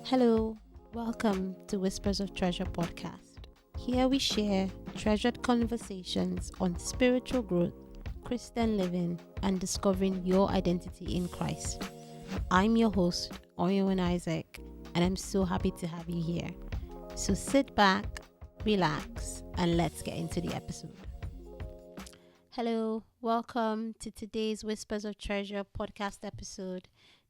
Hello, welcome to Whispers of Treasure podcast. Here we share treasured conversations on spiritual growth, Christian living, and discovering your identity in Christ. I'm your host, Oyo Isaac, and I'm so happy to have you here. So sit back, relax, and let's get into the episode. Hello, welcome to today's Whispers of Treasure podcast episode.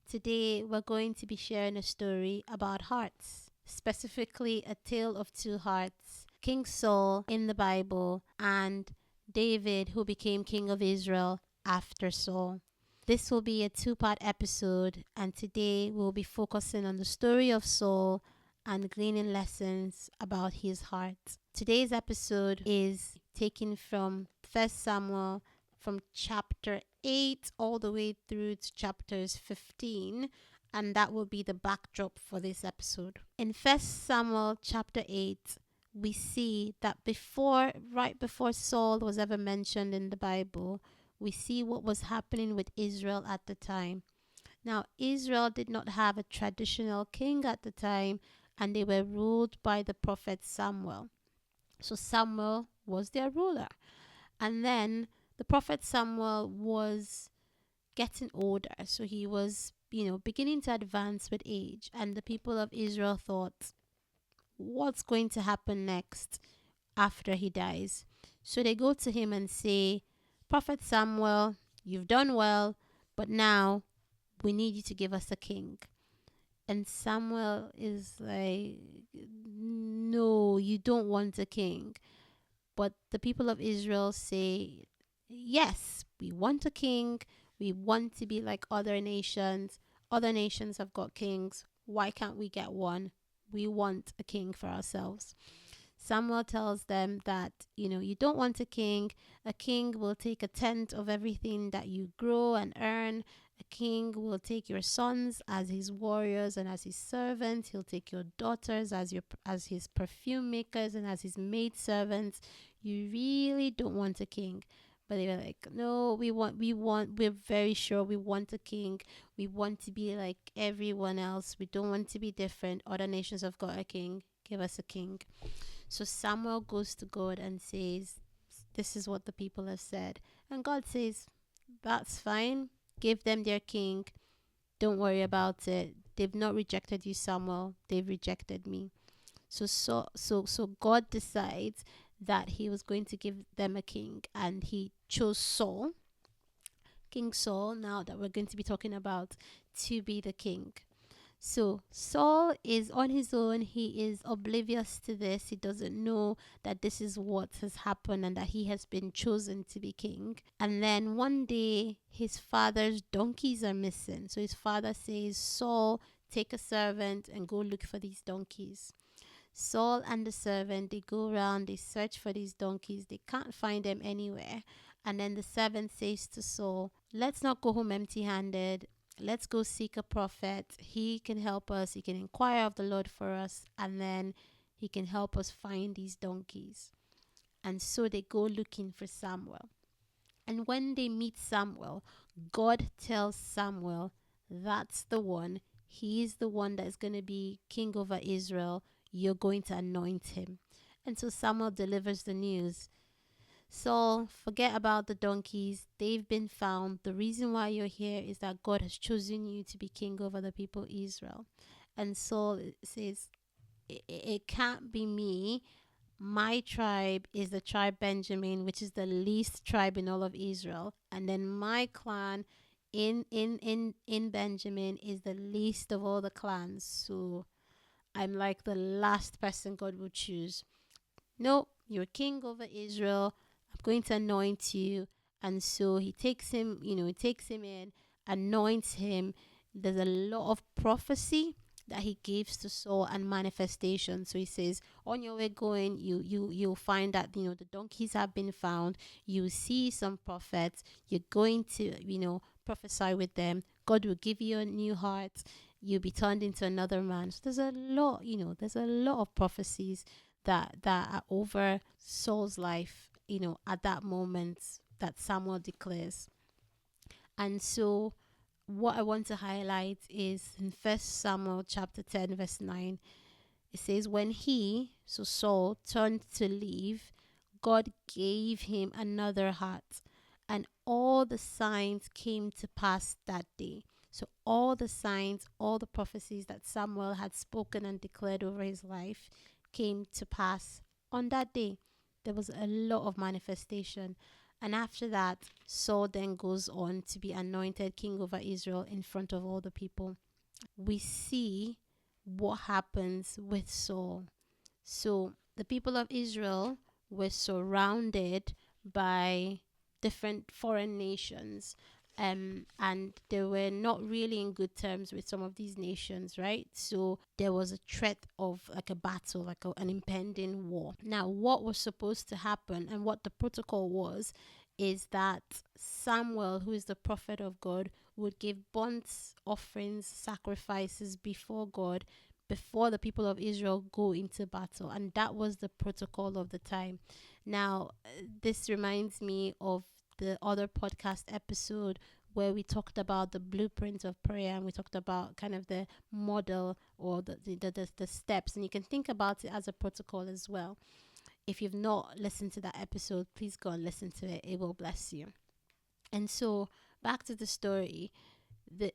Today, we're going to be sharing a story about hearts, specifically a tale of two hearts, King Saul in the Bible and David, who became king of Israel after Saul. This will be a two-part episode, and today we'll be focusing on the story of Saul and gleaning lessons about his heart. Today's episode is taken from 1 Samuel from chapter 8 all the way through to chapters 15, and that will be the backdrop for this episode. In 1 Samuel chapter 8, we see that right before Saul was ever mentioned in the Bible, we see what was happening with Israel at the time. Now, Israel did not have a traditional king at the time, and they were ruled by the prophet Samuel. So Samuel was their ruler. And then the prophet Samuel was getting older. So he was, beginning to advance with age. And the people of Israel thought, what's going to happen next after he dies? So they go to him and say, Prophet Samuel, you've done well, but now we need you to give us a king. And Samuel is like, no, you don't want a king. But the people of Israel say, yes, we want a king. We want to be like other nations. Other nations have got kings. Why can't we get one? We want a king for ourselves. Samuel tells them that, you don't want a king. A king will take a tenth of everything that you grow and earn. A king will take your sons as his warriors and as his servants. He'll take your daughters as his perfume makers and as his maid servants. You really don't want a king. But they were like, no, we're very sure we want a king. We want to be like everyone else. We don't want to be different. Other nations have got a king. Give us a king. So Samuel goes to God and says, this is what the people have said. And God says, that's fine. Give them their king. Don't worry about it. They've not rejected you, Samuel. They've rejected me. So God decides that he was going to give them a king, and he chose Saul, King Saul, now that we're going to be talking about, to be the king. So Saul is on his own. He is oblivious to this. He doesn't know that this is what has happened and that he has been chosen to be king. And then one day his father's donkeys are missing. So his father says, Saul, take a servant and go look for these donkeys. Saul and the servant, they go around, they search for these donkeys. They can't find them anywhere. And then the servant says to Saul, let's not go home empty-handed. Let's go seek a prophet. He can help us. He can inquire of the Lord for us. And then he can help us find these donkeys. And so they go looking for Samuel. And when they meet Samuel, God tells Samuel, that's the one. He is the one that is going to be king over Israel. You're going to anoint him. And so Samuel delivers the news. Saul, forget about the donkeys. They've been found. The reason why you're here is that God has chosen you to be king over the people of Israel. And Saul says, it can't be me. My tribe is the tribe Benjamin, which is the least tribe in all of Israel. And then my clan in Benjamin is the least of all the clans. So I'm like the last person God would choose. No, you're king over Israel. I'm going to anoint you. And so he takes him in, anoints him. There's a lot of prophecy that he gives to Saul and manifestation. So he says, on your way going, you'll find that, the donkeys have been found. You see some prophets. You're going to, prophesy with them. God will give you a new heart. You'll be turned into another man. So there's a lot of prophecies that are over Saul's life, at that moment that Samuel declares. And so what I want to highlight is in 1 Samuel chapter 10 verse 9. It says, when he, so Saul, turned to leave, God gave him another heart, and all the signs came to pass that day. So all the signs, all the prophecies that Samuel had spoken and declared over his life came to pass on that day. There was a lot of manifestation. And after that, Saul then goes on to be anointed king over Israel in front of all the people. We see what happens with Saul. So the people of Israel were surrounded by different foreign nations. And they were not really in good terms with some of these nations, right? So there was a threat of like a battle, like an impending war. Now, what was supposed to happen and what the protocol was is that Samuel, who is the prophet of God, would give burnt offerings, sacrifices before God before the people of Israel go into battle. And that was the protocol of the time. Now, this reminds me of the other podcast episode where we talked about the blueprint of prayer, and we talked about kind of the model or the steps. And you can think about it as a protocol as well. If you've not listened to that episode, please go and listen to it. It will bless you. And so back to the story. The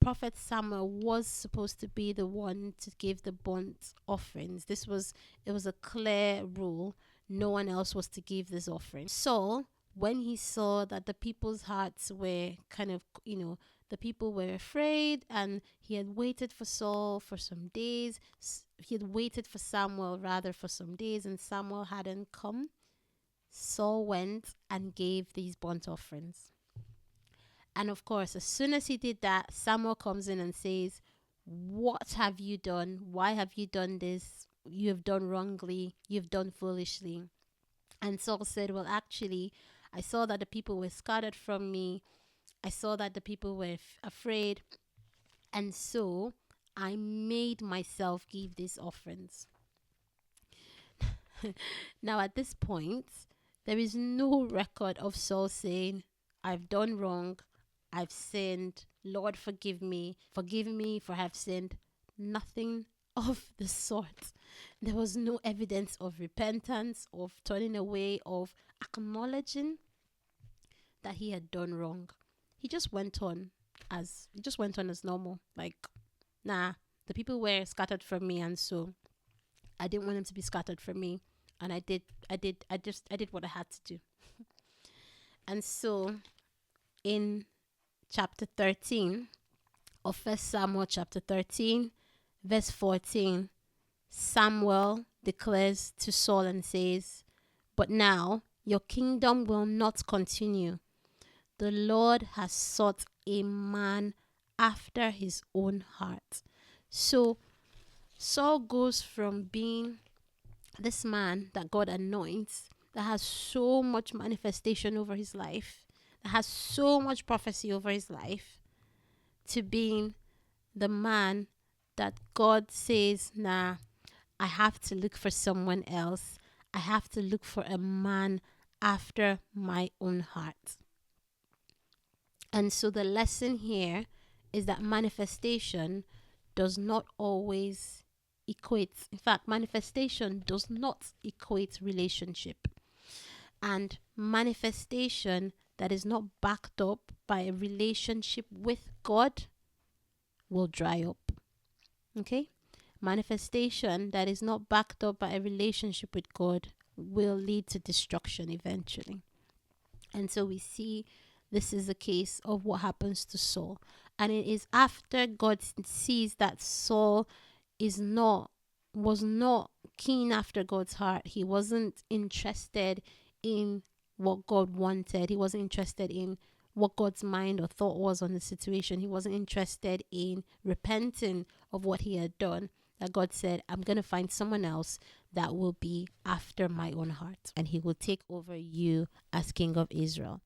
prophet Samuel was supposed to be the one to give the burnt offerings. It was a clear rule. No one else was to give this offering. So when he saw that the people's hearts were kind of, the people were afraid, and he had waited for Saul for some days. He had waited for Samuel rather for some days, and Samuel hadn't come. Saul went and gave these burnt offerings. And of course, as soon as he did that, Samuel comes in and says, what have you done? Why have you done this? You have done wrongly. You've done foolishly. And Saul said, well, actually, I saw that the people were scattered from me. I saw that the people were afraid. And so I made myself give these offerings. Now, at this point, there is no record of Saul saying, I've done wrong. I've sinned. Lord, forgive me. Forgive me for have sinned. Nothing of the sort. There was no evidence of repentance, of turning away, of acknowledging that he had done wrong. He just went on as normal. Like, nah, the people were scattered from me, and so I didn't want them to be scattered from me. And I did what I had to do. And so in chapter 13 of 1 Samuel chapter 13, verse 14, Samuel declares to Saul and says, but now your kingdom will not continue. The Lord has sought a man after his own heart. So Saul goes from being this man that God anoints, that has so much manifestation over his life, that has so much prophecy over his life, to being the man that God says, nah, I have to look for someone else. I have to look for a man after my own heart. And so the lesson here is that manifestation does not always equate. In fact, manifestation does not equate relationship. And manifestation that is not backed up by a relationship with God will dry up. Okay? Manifestation that is not backed up by a relationship with God will lead to destruction eventually. And so we see this is a case of what happens to Saul. And it is after God sees that Saul was not keen after God's heart. He wasn't interested in what God wanted. He wasn't interested in what God's mind or thought was on the situation. He wasn't interested in repenting of what he had done. That God said, I'm going to find someone else that will be after my own heart, and he will take over you as king of Israel.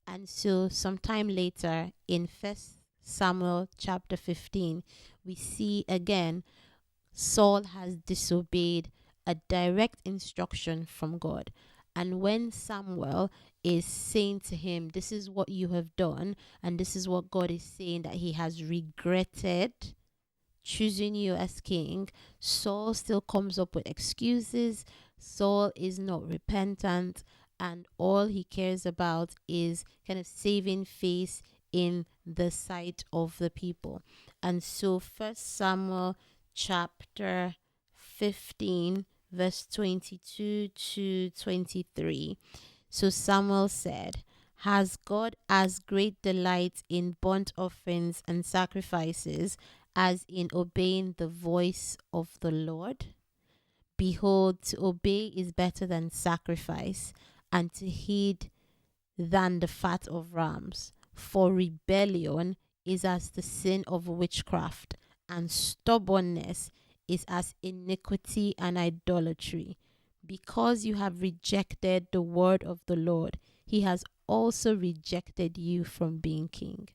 And so sometime later in 1 Samuel chapter 15, we see again Saul has disobeyed a direct instruction from God. And when Samuel is saying to him, this is what you have done, and this is what God is saying, that he has regretted choosing you as king, Saul still comes up with excuses. Saul is not repentant, and all he cares about is kind of saving face in the sight of the people. And so, First Samuel chapter 15, verse 22 to 23. So Samuel said, has God as great delight in burnt offerings and sacrifices as in obeying the voice of the Lord? Behold, to obey is better than sacrifice, and to heed than the fat of rams. For rebellion is as the sin of witchcraft, and stubbornness is as iniquity and idolatry. Because you have rejected the word of the Lord, he has also rejected you from being king.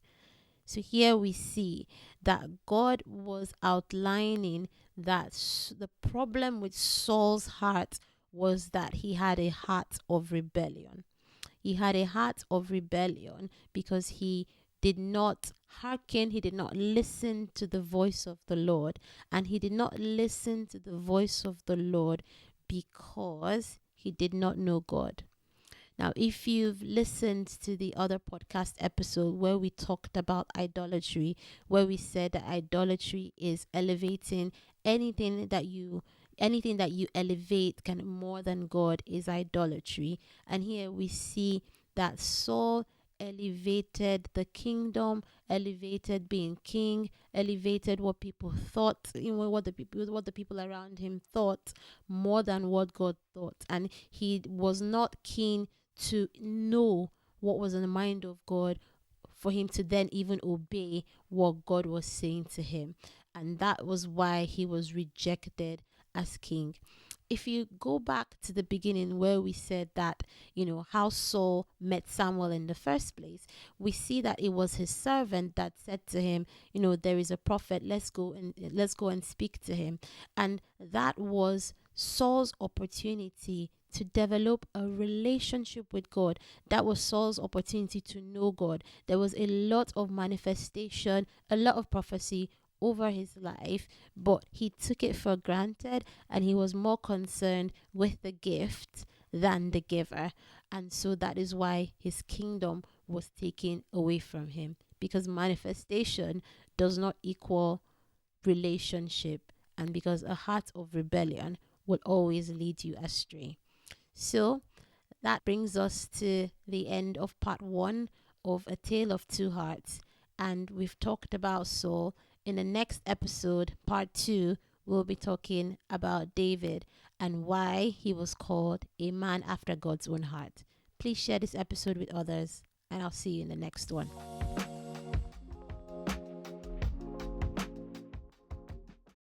So here we see that God was outlining that the problem with Saul's heart was that he had a heart of rebellion. He had a heart of rebellion because he did not hearken, he did not listen to the voice of the Lord. And he did not listen to the voice of the Lord because he did not know God. Now, if you've listened to the other podcast episode where we talked about idolatry, where we said that idolatry is elevating anything that you elevate kind of more than God is idolatry. And here we see that Saul elevated the kingdom, elevated being king, elevated what people thought, what the people around him thought more than what God thought. And he was not keen to know what was in the mind of God for him to then even obey what God was saying to him. And that was why he was rejected as king. If you go back to the beginning where we said that, how Saul met Samuel in the first place, we see that it was his servant that said to him, there is a prophet, let's go and speak to him. And that was Saul's opportunity to develop a relationship with God. That was Saul's opportunity to know God. There was a lot of manifestation, a lot of prophecy over his life, but he took it for granted and he was more concerned with the gift than the giver. And so that is why his kingdom was taken away from him, because manifestation does not equal relationship, and because a heart of rebellion will always lead you astray. So that brings us to the end of part 1 of A Tale of Two Hearts. And we've talked about Saul. In the next episode, part 2, we'll be talking about David and why he was called a man after God's own heart. Please share this episode with others, and I'll see you in the next one.